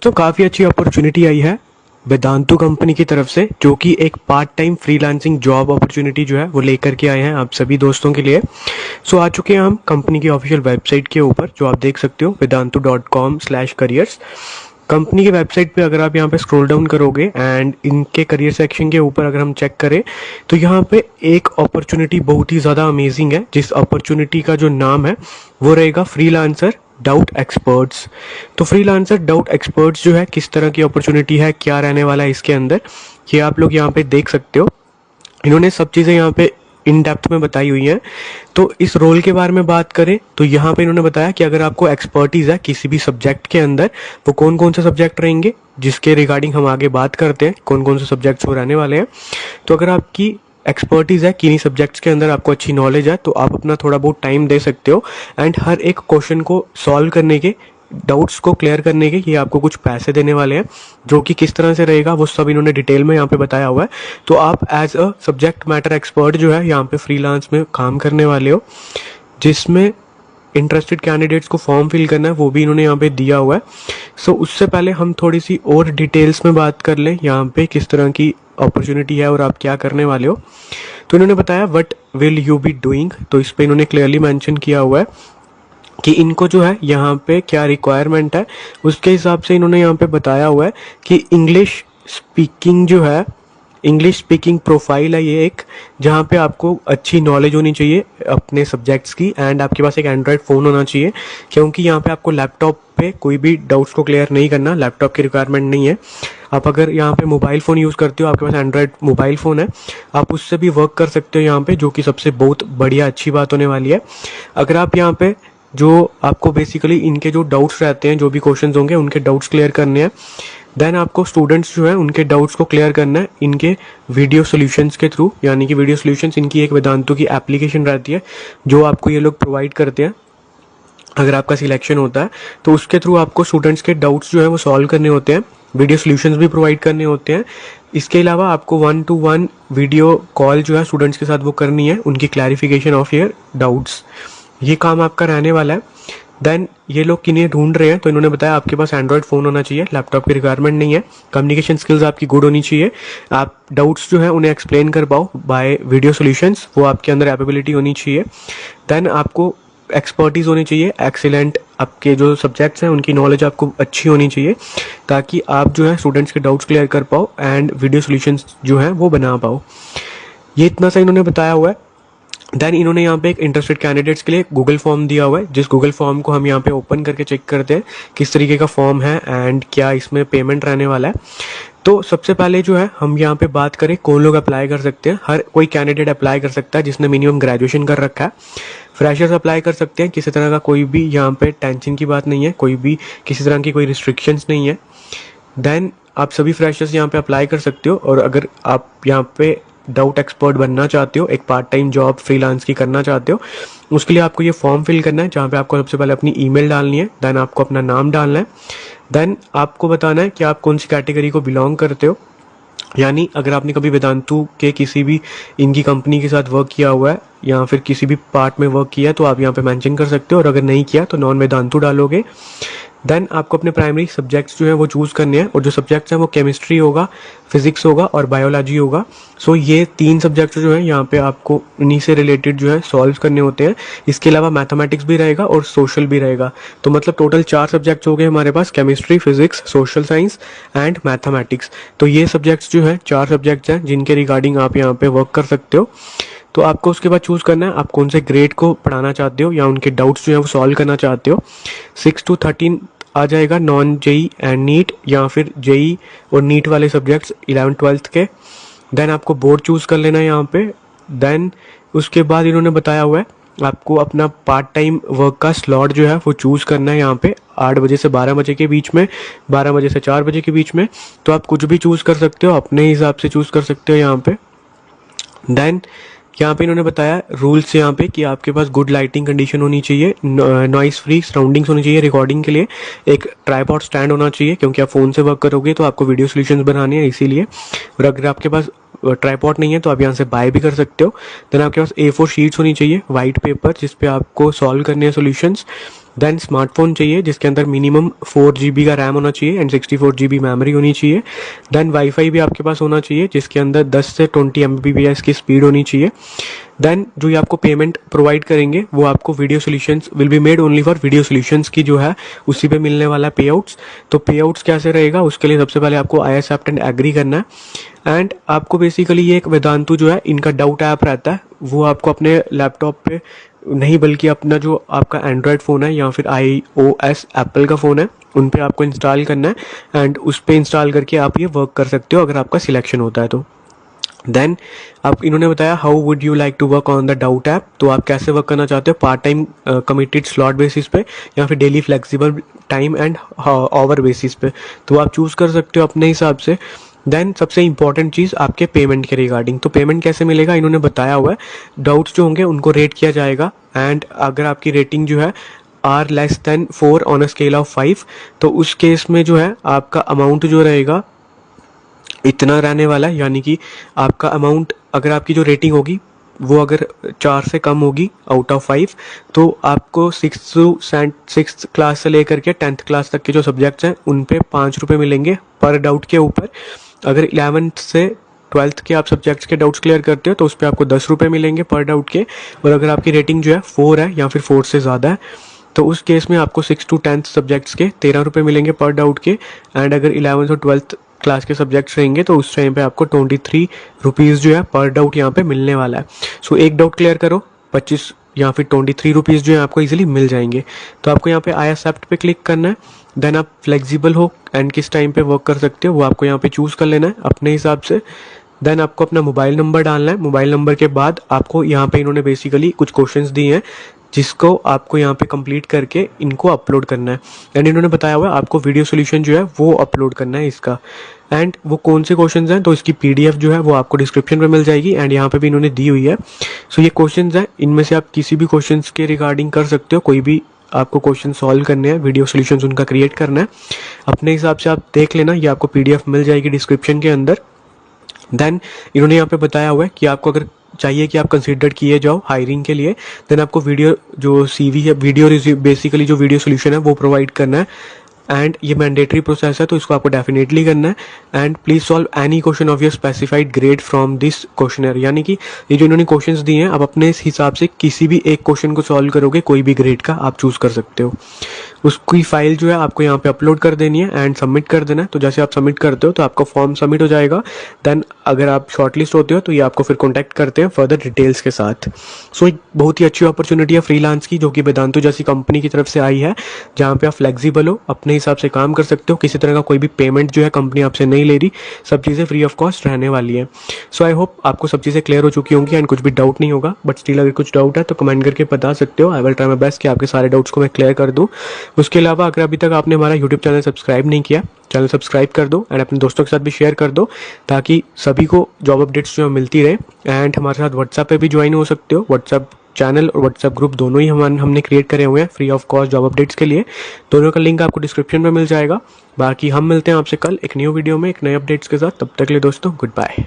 दोस्तों काफ़ी अच्छी अपॉर्चुनिटी आई है वेदांतु कंपनी की तरफ से, जो कि एक part time freelancing job opportunity जो है वो लेकर के आए हैं आप सभी दोस्तों के लिए। सो आ चुके हैं हम कंपनी की ऑफिशियल वेबसाइट के ऊपर, जो आप देख सकते हो vedantu.com/careers। कंपनी की वेबसाइट पे अगर आप यहाँ पे स्क्रॉल डाउन करोगे एंड इनके करियर सेक्शन के ऊपर अगर हम चेक करें तो यहाँ पे एक अपॉर्चुनिटी बहुत ही ज़्यादा अमेजिंग है, जिस अपॉर्चुनिटी का जो नाम है वो रहेगा फ्रीलांसर डाउट एक्सपर्ट्स। तो फ्रीलांसर डाउट एक्सपर्ट्स जो है किस तरह की अपॉर्चुनिटी है, क्या रहने वाला है इसके अंदर, ये आप लोग यहाँ पे देख सकते हो। इन्होंने सब चीज़ें यहाँ पे इन डेप्थ में बताई हुई हैं। तो इस रोल के बारे में बात करें तो यहाँ पे इन्होंने बताया कि अगर आपको एक्सपर्टीज़ है किसी भी सब्जेक्ट के अंदर, वो कौन कौन से सब्जेक्ट रहेंगे, जिसके रिगार्डिंग हम आगे बात करते हैं कौन कौन से सब्जेक्ट्स वो रहने वाले हैं। तो अगर आपकी एक्सपर्टीज़ है किन्हीं सब्जेक्ट्स के अंदर, आपको अच्छी नॉलेज है, तो आप अपना थोड़ा बहुत टाइम दे सकते हो एंड हर एक क्वेश्चन को सॉल्व करने के, डाउट्स को क्लियर करने के, ये आपको कुछ पैसे देने वाले हैं। जो कि किस तरह से रहेगा वो सब इन्होंने डिटेल में यहाँ पे बताया हुआ है। तो आप as a subject matter expert जो है यहाँ पे फ्रीलांस में काम करने वाले हो, जिसमें इंटरेस्टेड कैंडिडेट्स को फॉर्म फिल करना है वो भी इन्होंने यहाँ पे दिया हुआ है। सो उससे पहले हम थोड़ी सी और डिटेल्स में बात कर लें यहाँ पे किस तरह की अपॉर्चुनिटी है और आप क्या करने वाले हो। तो इन्होंने बताया what will you be doing, तो इस पे इन्होंने क्लियरली मेंशन किया हुआ है कि इनको जो है यहाँ पे क्या रिक्वायरमेंट है, उसके हिसाब से इन्होंने यहाँ पे बताया हुआ है कि इंग्लिश स्पीकिंग जो है, इंग्लिश स्पीकिंग प्रोफाइल है ये एक, जहाँ पे आपको अच्छी नॉलेज होनी चाहिए अपने सब्जेक्ट्स की एंड आपके पास एक एंड्रॉयड फ़ोन होना चाहिए, क्योंकि यहाँ पे आपको लैपटॉप पे कोई भी डाउट्स को क्लियर नहीं करना, लैपटॉप की रिक्वायरमेंट नहीं है। आप अगर यहाँ पे मोबाइल फ़ोन यूज़ करते हो, आपके पास एंड्रॉयड मोबाइल फ़ोन है, आप उससे भी वर्क कर सकते हो यहाँ पे, जो कि सबसे बहुत बढ़िया अच्छी बात होने वाली है। अगर आप यहाँ पे जो आपको बेसिकली इनके जो डाउट्स रहते हैं, जो भी क्वेश्चंस होंगे उनके डाउट्स क्लियर करने हैं, देन आपको स्टूडेंट्स जो है उनके डाउट्स को क्लियर करना है इनके वीडियो सॉल्यूशंस के थ्रू। यानी कि वीडियो सॉल्यूशंस इनकी एक वेदांतु की एप्लीकेशन रहती है जो आपको ये लोग प्रोवाइड करते हैं। अगर आपका सिलेक्शन होता है तो उसके थ्रू आपको स्टूडेंट्स के डाउट्स जो है वो सॉल्व करने होते हैं, वीडियो सॉल्यूशंस भी प्रोवाइड करने होते हैं। इसके अलावा आपको 1-to-1 वीडियो कॉल जो है स्टूडेंट्स के साथ वो करनी है, उनकी क्लैरिफिकेशन ऑफ योर डाउट्स, ये काम आपका रहने वाला है। देन ये लोग किन्हें ढूंढ रहे हैं, तो इन्होंने बताया आपके पास एंड्रॉयड फ़ोन होना चाहिए, लैपटॉप की रिक्वायरमेंट नहीं है, कम्युनिकेशन स्किल्स आपकी गुड होनी चाहिए, आप डाउट्स जो है उन्हें एक्सप्लेन कर पाओ बाय वीडियो सॉल्यूशंस, वो आपके अंदर एबिलिटी होनी चाहिए। देन आपको एक्सपर्टीज़ होनी चाहिए, एक्सीलेंट आपके जो सब्जेक्ट्स हैं उनकी नॉलेज आपको अच्छी होनी चाहिए, ताकि आप जो है स्टूडेंट्स के डाउट्स क्लियर कर पाओ एंड वीडियो सॉल्यूशंस जो है वो बना पाओ। ये इतना सा इन्होंने बताया हुआ है। देन इन्होंने यहाँ पे एक इंटरेस्टेड कैंडिडेट्स के लिए गूगल फॉर्म दिया हुआ है, जिस गूगल फॉर्म को हम यहाँ पे ओपन करके चेक करते हैं किस तरीके का फॉर्म है एंड क्या इसमें पेमेंट रहने वाला है। तो सबसे पहले जो है हम यहाँ पे बात करें कौन लोग अप्लाई कर सकते हैं। हर कोई कैंडिडेट अप्लाई कर सकता है जिसने मिनिमम ग्रेजुएशन कर रखा है। फ्रेशर्स अप्लाई कर सकते हैं, किसी तरह का कोई भी यहाँ पे टेंशन की बात नहीं है, कोई भी किसी तरह की कोई रिस्ट्रिक्शंस नहीं है। देन आप सभी फ्रेशर्स यहाँ पे अप्लाई कर सकते हो, और अगर आप यहाँ पे डाउट एक्सपर्ट बनना चाहते हो, एक पार्ट टाइम जॉब फ्रीलांस की करना चाहते हो, उसके लिए आपको ये फॉर्म फिल करना है, जहाँ पे आपको सबसे पहले अपनी ईमेल डालनी है, देन आपको अपना नाम डालना है, देन आपको बताना है कि आप कौन सी कैटेगरी को बिलोंग करते हो। यानी अगर आपने कभी वेदांतु के किसी भी इनकी कंपनी के साथ वर्क किया हुआ है या फिर किसी भी पार्ट में वर्क किया है तो आप यहाँ पे मेंशन कर सकते हो, और अगर नहीं किया तो नॉन वेदांतु डालोगे। देन आपको अपने प्राइमरी सब्जेक्ट्स जो है वो चूज़ करने हैं, और जो सब्जेक्ट्स हैं वो केमिस्ट्री होगा, फिजिक्स होगा और बायोलॉजी होगा। सो ये 3 सब्जेक्ट्स जो है यहाँ पे आपको इन्हीं से रिलेटेड जो है सॉल्व करने होते हैं। इसके अलावा मैथमेटिक्स भी रहेगा और सोशल भी रहेगा, तो मतलब टोटल 4 सब्जेक्ट्स हो गए हमारे पास, chemistry, physics, social science and mathematics. तो ये सब्जेक्ट्स जो है 4 सब्जेक्ट्स हैं जिनके रिगार्डिंग आप यहाँ पे वर्क कर सकते हो। तो आपको उसके बाद चूज़ करना है आप कौन से ग्रेड को पढ़ाना चाहते हो या उनके डाउट्स जो है वो सॉल्व करना चाहते हो। 6 to 13 आ जाएगा नॉन जेई एंड नीट, या फिर जेई और नीट वाले सब्जेक्ट्स 11th-12th के। देन आपको बोर्ड चूज़ कर लेना है यहाँ पे। देन उसके बाद इन्होंने बताया हुआ है आपको अपना पार्ट टाइम वर्क का स्लॉट जो है वो चूज़ करना है यहाँ पे 8 बजे से 12 बजे के बीच में, 12 बजे से 4 बजे के बीच में। तो आप कुछ भी चूज़ कर सकते हो, अपने हिसाब से चूज़ कर सकते हो यहाँ पे। देन यहाँ पे इन्होंने बताया रूल्स यहाँ पे कि आपके पास गुड लाइटिंग कंडीशन होनी चाहिए, नॉइस फ्री सराउंडिंग्स होनी चाहिए रिकॉर्डिंग के लिए, एक ट्राइपॉड स्टैंड होना चाहिए क्योंकि आप फ़ोन से वर्क करोगे तो आपको वीडियो सॉल्यूशंस बनाने हैं इसीलिए। और अगर आपके पास ट्राईपॉड नहीं है तो आप यहाँ से बाय भी कर सकते हो। देन आपके पास A4 शीट्स होनी चाहिए, वाइट पेपर जिस पे आपको सॉल्व करने हैं सॉल्यूशंस। देन स्मार्टफोन चाहिए जिसके अंदर मिनिमम 4 GB का रैम होना चाहिए एंड 64 GB मेमोरी होनी चाहिए। देन वाईफाई भी आपके पास होना चाहिए जिसके अंदर 10 से 20 Mbps की स्पीड होनी चाहिए। देन जो ये आपको पेमेंट प्रोवाइड करेंगे वो आपको video solutions will be made only for video solutions की जो है उसी पे मिलने वाला पे आउट्स। तो पे आउट्स कैसे रहेगा, उसके लिए सबसे पहले आपको आई एक्सेप्ट एंड एग्री करना है। एंड आपको बेसिकली ये एक वेदांतु जो है इनका डाउट ऐप रहता है, वो आपको अपने लैपटॉप पे नहीं बल्कि अपना जो आपका एंड्रॉयड फ़ोन है या फिर iOS एप्पल का फ़ोन है उन पे आपको इंस्टॉल करना है एंड उस पे इंस्टॉल करके आप ये वर्क कर सकते हो अगर आपका सिलेक्शन होता है तो। देन आप इन्होंने बताया how would you like to work on the doubt app, तो आप कैसे वर्क करना चाहते हो, part time committed slot basis पे या फिर daily flexible time and hour basis पे, तो आप चूज़ कर सकते हो अपने हिसाब से। देन सबसे इंपॉर्टेंट चीज़ आपके पेमेंट के रिगार्डिंग, तो पेमेंट कैसे मिलेगा इन्होंने बताया हुआ है। डाउट्स जो होंगे उनको रेट किया जाएगा एंड अगर आपकी रेटिंग जो है are less than 4 on a scale of 5 तो उस केस में जो है आपका अमाउंट जो रहेगा इतना रहने वाला है, यानी कि आपका अमाउंट अगर आपकी जो रेटिंग होगी वो अगर 4 से कम होगी आउट ऑफ 5 तो आपको 6th क्लास से लेकर के 10th क्लास तक के जो सब्जेक्ट्स हैं उन पे 5 रुपये मिलेंगे पर डाउट के ऊपर। अगर 11th से 12th के आप सब्जेक्ट्स के डाउट्स क्लियर करते हो तो उस पर आपको 10 रुपये मिलेंगे पर डाउट के। और अगर आपकी रेटिंग जो है 4 है या फिर 4 से ज़्यादा है तो उस केस में आपको 6 to 10th सब्जेक्ट्स के 13 रुपये मिलेंगे पर डाउट के। एंड अगर 11th और 12th क्लास के सब्जेक्ट्स रहेंगे तो उस टाइम पे आपको 23 रुपीज़ जो है पर डाउट यहाँ पे मिलने वाला है। सो एक डाउट क्लियर करो 25 या फिर 23 रुपीज़ जो है आपको इजीली मिल जाएंगे। तो आपको यहाँ पे आई एक्सेप्ट पे क्लिक करना है। देन आप फ्लेक्सिबल हो एंड किस टाइम पे वर्क कर सकते हो वो आपको यहाँ पे चूज़ कर लेना है अपने हिसाब से। देन आपको अपना मोबाइल नंबर डालना है। मोबाइल नंबर के बाद आपको यहाँ पे इन्होंने बेसिकली कुछ क्वेश्चंस दिए हैं जिसको आपको यहाँ पे कंप्लीट करके इनको अपलोड करना है। एंड इन्होंने बताया हुआ है आपको वीडियो सॉल्यूशन जो है वो अपलोड करना है इसका। एंड वो कौन से क्वेश्चंस हैं तो इसकी PDF जो है वो आपको डिस्क्रिप्शन में मिल जाएगी एंड यहाँ पे भी इन्होंने दी हुई है। सो ये क्वेश्चंस हैं, इनमें से आप किसी भी क्वेश्चंस के रिगार्डिंग कर सकते हो, कोई भी आपको क्वेश्चन सॉल्व करने हैं, वीडियो सॉल्यूशंस उनका क्रिएट करना है अपने हिसाब से। आप देख लेना, ये आपको PDF मिल जाएगी डिस्क्रिप्शन के अंदर। देन इन्होंने यहाँ पे बताया हुआ है कि आपको अगर चाहिए कि आप कंसिडर किए जाओ हायरिंग के लिए देन आपको वीडियो जो CV है, वीडियो बेसिकली जो वीडियो सॉल्यूशन है वो प्रोवाइड करना है। एंड ये मैंडेटरी प्रोसेस है तो इसको आपको डेफिनेटली करना है। And please solve any question of your specified grade from this questionnaire, यानी कि ये जो इन्होंने क्वेश्चंस दिए हैं आप अपने हिसाब से किसी भी एक क्वेश्चन को सॉल्व करोगे, कोई भी ग्रेड का आप चूज कर सकते हो। उसकी फाइल जो है आपको यहाँ पे अपलोड कर देनी है एंड सबमिट कर देना है। तो जैसे आप सबमिट करते हो तो आपका फॉर्म सबमिट हो जाएगा। देन अगर आप शॉर्टलिस्ट होते हो तो ये आपको फिर कॉन्टैक्ट करते हैं फर्दर डिटेल्स के साथ। सो एक बहुत ही अच्छी अपॉर्चुनिटी है फ्रीलांस की जो कि वेदांतु जैसी कंपनी की तरफ से आई है, जहाँ पे आप फ्लेक्सिबल हो, अपने हिसाब से काम कर सकते हो, किसी तरह का कोई भी पेमेंट जो है कंपनी आपसे नहीं ले रही, सब चीज़ें फ्री ऑफ कॉस्ट रहने वाली है। सो आई होप आपको सब चीज़ें क्लियर हो चुकी होंगी एंड कुछ भी डाउट नहीं होगा। बट स्टिल अगर कुछ डाउट है तो कमेंट करके बता सकते हो। I will try my best कि आपके सारे डाउट्स को मैं क्लियर कर दूँ। उसके अलावा अगर अभी तक आपने हमारा यूट्यूब चैनल सब्सक्राइब नहीं किया, चैनल सब्सक्राइब कर दो एंड अपने दोस्तों के साथ भी शेयर कर दो ताकि सभी को जॉब अपडेट्स जो मिलती रहे। एंड हमारे साथ व्हाट्सएप पे भी ज्वाइन हो सकते हो, व्हाट्सएप चैनल और व्हाट्सएप ग्रुप दोनों ही हमने क्रिएट करे हुए हैं free of cost job updates के लिए। दोनों का लिंक आपको डिस्क्रिप्शन में मिल जाएगा। बाकी हम मिलते हैं आपसे कल एक न्यू वीडियो में एक नए अपडेट्स के साथ। तब तक के लिए दोस्तों गुड बाय।